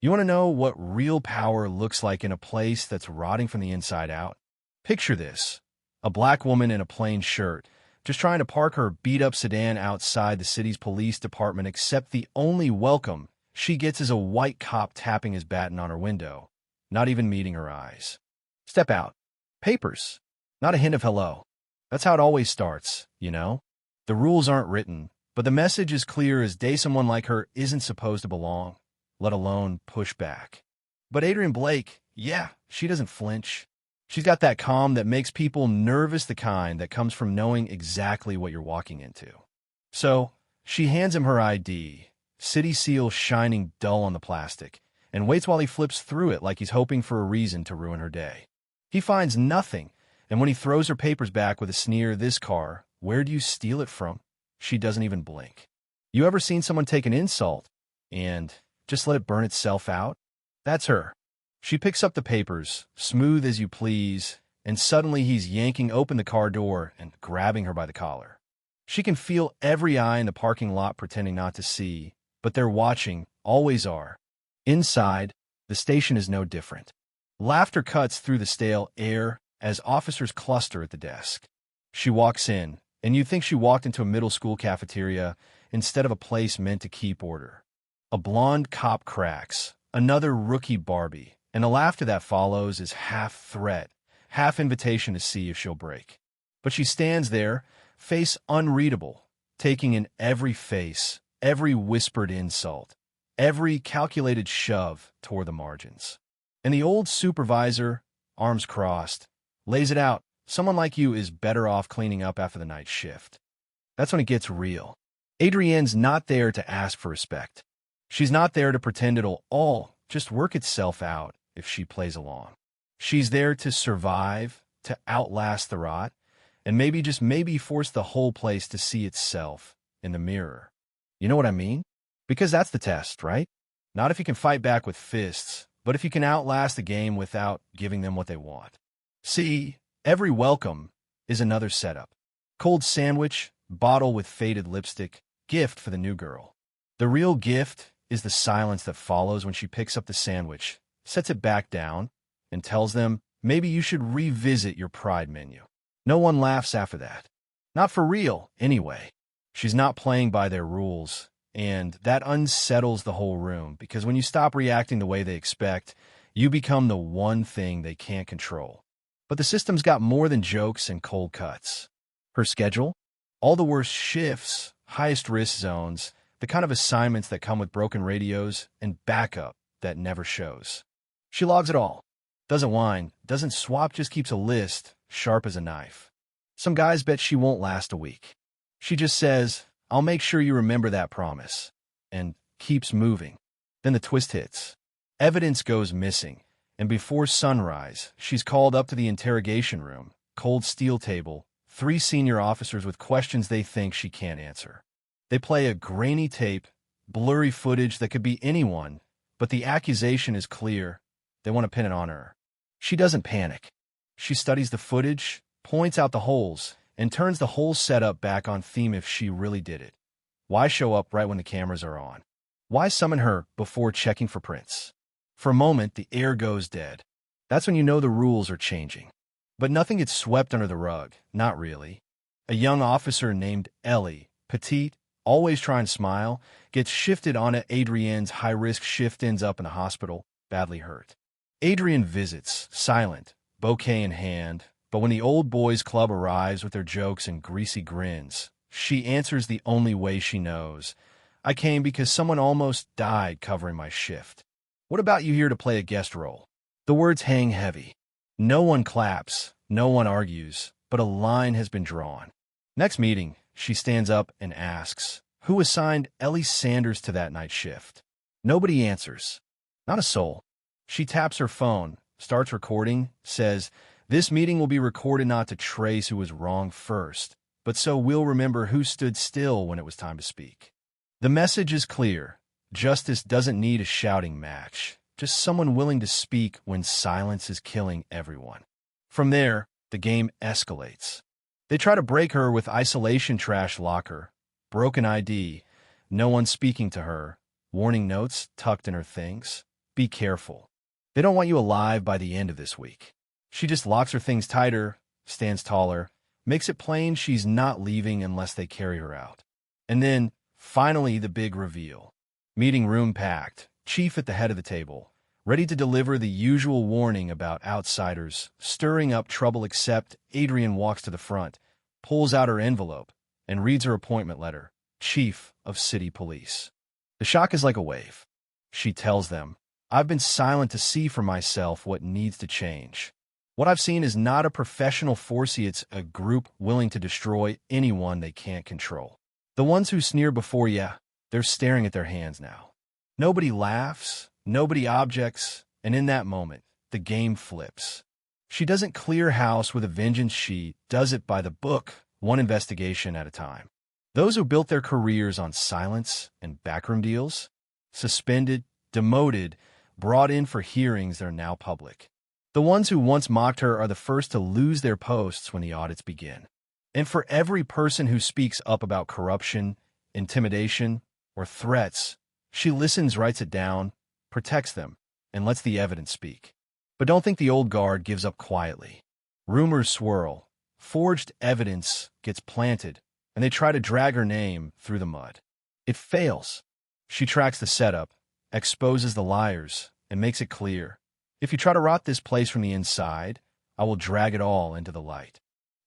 You want to know what real power looks like in a place that's rotting from the inside out? Picture this. A black woman in a plain shirt, just trying to park her beat-up sedan outside the city's police department, except the only welcome she gets is a white cop tapping his baton on her window, not even meeting her eyes. Step out. Papers. Not a hint of hello. That's how it always starts, you know? The rules aren't written, but the message is clear as day. Someone like her isn't supposed to belong, let alone push back. But Adrienne Blake, yeah, she doesn't flinch. She's got that calm that makes people nervous, the kind that comes from knowing exactly what you're walking into. So, she hands him her ID, city seal shining dull on the plastic, and waits while he flips through it like he's hoping for a reason to ruin her day. He finds nothing, and when he throws her papers back with a sneer, "This car, where do you steal it from?" she doesn't even blink. You ever seen someone take an insult and just let it burn itself out? That's her. She picks up the papers, smooth as you please, and suddenly he's yanking open the car door and grabbing her by the collar. She can feel every eye in the parking lot pretending not to see, but they're watching, always are. Inside, the station is no different. Laughter cuts through the stale air as officers cluster at the desk. She walks in, and you'd think she walked into a middle school cafeteria instead of a place meant to keep order. A blonde cop cracks, another rookie Barbie, and the laughter that follows is half threat, half invitation to see if she'll break. But she stands there, face unreadable, taking in every face, every whispered insult, every calculated shove toward the margins. And the old supervisor, arms crossed, lays it out. Someone like you is better off cleaning up after the night shift. That's when it gets real. Adrienne's not there to ask for respect. She's not there to pretend it'll all just work itself out if she plays along. She's there to survive, to outlast the rot, and maybe, just maybe, force the whole place to see itself in the mirror. You know what I mean? Because that's the test, right? Not if you can fight back with fists, but if you can outlast the game without giving them what they want. See, every welcome is another setup. Cold sandwich, bottle with faded lipstick, gift for the new girl. The real gift is the silence that follows when she picks up the sandwich, sets it back down, and tells them, maybe you should revisit your pride menu. No one laughs after that. Not for real, anyway. She's not playing by their rules, and that unsettles the whole room, because when you stop reacting the way they expect, you become the one thing they can't control. But the system's got more than jokes and cold cuts. Her schedule? All the worst shifts, highest risk zones, the kind of assignments that come with broken radios, and backup that never shows. She logs it all. Doesn't whine, doesn't swap, just keeps a list, sharp as a knife. Some guys bet she won't last a week. She just says, "I'll make sure you remember that promise," and keeps moving. Then the twist hits. Evidence goes missing, and before sunrise, she's called up to the interrogation room, cold steel table, 3 senior officers with questions they think she can't answer. They play a grainy tape, blurry footage that could be anyone, but the accusation is clear. They want to pin it on her. She doesn't panic. She studies the footage, points out the holes, and turns the whole setup back on theme if she really did it. Why show up right when the cameras are on? Why summon her before checking for prints? For a moment, the air goes dead. That's when you know the rules are changing. But nothing gets swept under the rug, not really. A young officer named Ellie, petite, always trying to smile, gets shifted onto Adrienne's high-risk shift, ends up in the hospital, badly hurt. Adrienne visits, silent, bouquet in hand, but when the old boys club arrives with their jokes and greasy grins, she answers the only way she knows. "I came because someone almost died covering my shift. What about you here to play a guest role?" The words hang heavy. No one claps, no one argues, but a line has been drawn. Next meeting, she stands up and asks, who assigned Ellie Sanders to that night shift? Nobody answers. Not a soul. She taps her phone, starts recording, says, "This meeting will be recorded not to trace who was wrong first, but so we'll remember who stood still when it was time to speak." The message is clear. Justice doesn't need a shouting match, just someone willing to speak when silence is killing everyone. From there, the game escalates. They try to break her with isolation trash locker, broken ID, no one speaking to her, warning notes tucked in her things. be careful. They don't want you alive by the end of this week. She just locks her things tighter, stands taller, makes it plain she's not leaving unless they carry her out. And then, finally, the big reveal. Meeting room packed, Chief at the head of the table, ready to deliver the usual warning about outsiders, stirring up trouble except Adrian walks to the front, pulls out her envelope, and reads her appointment letter, Chief of City Police. The shock is like a wave. She tells them, I've been silent to see for myself what needs to change. What I've seen is not a professional force, it's a group willing to destroy anyone they can't control. The ones who sneer before you, they're staring at their hands now. Nobody laughs, nobody objects, and in that moment, the game flips. She doesn't clear house with a vengeance, she does it by the book, one investigation at a time. Those who built their careers on silence and backroom deals, suspended, demoted, brought in for hearings, they're now public. The ones who once mocked her are the first to lose their posts when the audits begin. And for every person who speaks up about corruption, intimidation, or threats, she listens, writes it down, protects them, and lets the evidence speak. But don't think the old guard gives up quietly. Rumors swirl, forged evidence gets planted, and they try to drag her name through the mud. It fails. She tracks the setup, exposes the liars, and makes it clear. If you try to rot this place from the inside, I will drag it all into the light.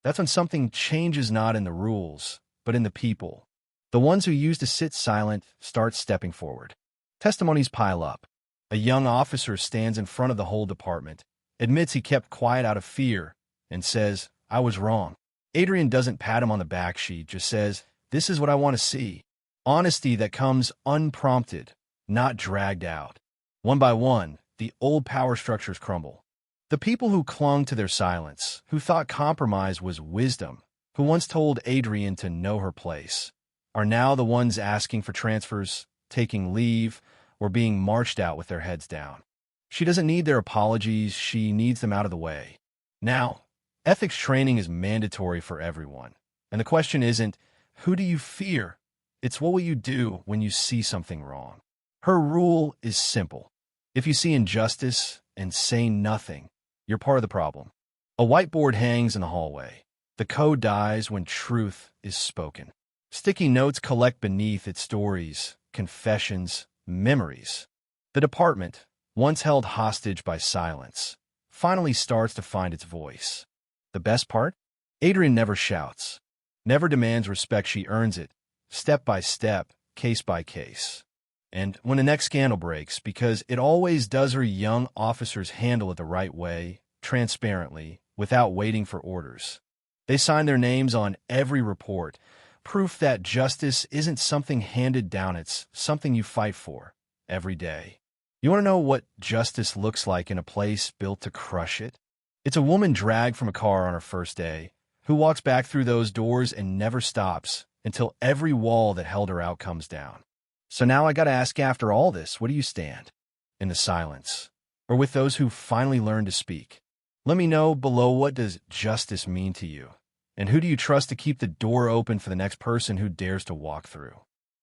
That's when something changes, not in the rules, but in the people. The ones who used to sit silent start stepping forward. Testimonies pile up. A young officer stands in front of the whole department, admits he kept quiet out of fear, and says, I was wrong. Adrian doesn't pat him on the back, she just says, this is what I want to see. Honesty that comes unprompted, not dragged out. One by one, the old power structures crumble. The people who clung to their silence, who thought compromise was wisdom, who once told Adrian to know her place, are now the ones asking for transfers, taking leave, or being marched out with their heads down. She doesn't need their apologies, she needs them out of the way. Now, ethics training is mandatory for everyone. And the question isn't, who do you fear? It's what will you do when you see something wrong? Her rule is simple. If you see injustice and say nothing, you're part of the problem. A whiteboard hangs in the hallway. The code dies when truth is spoken. Sticky notes collect beneath it, stories, confessions, memories. The department, once held hostage by silence, finally starts to find its voice. The best part? Adrian never shouts, never demands respect, she earns it, step by step, case by case. And when the next scandal breaks, because it always does, her young officers handle it the right way, transparently, without waiting for orders. They sign their names on every report, proof that justice isn't something handed down, it's something you fight for every day. You want to know what justice looks like in a place built to crush it? It's a woman dragged from a car on her first day, who walks back through those doors and never stops until every wall that held her out comes down. So now I gotta ask, after all this, where do you stand? In the silence, or with those who finally learn to speak? Let me know below, what does justice mean to you? And who do you trust to keep the door open for the next person who dares to walk through?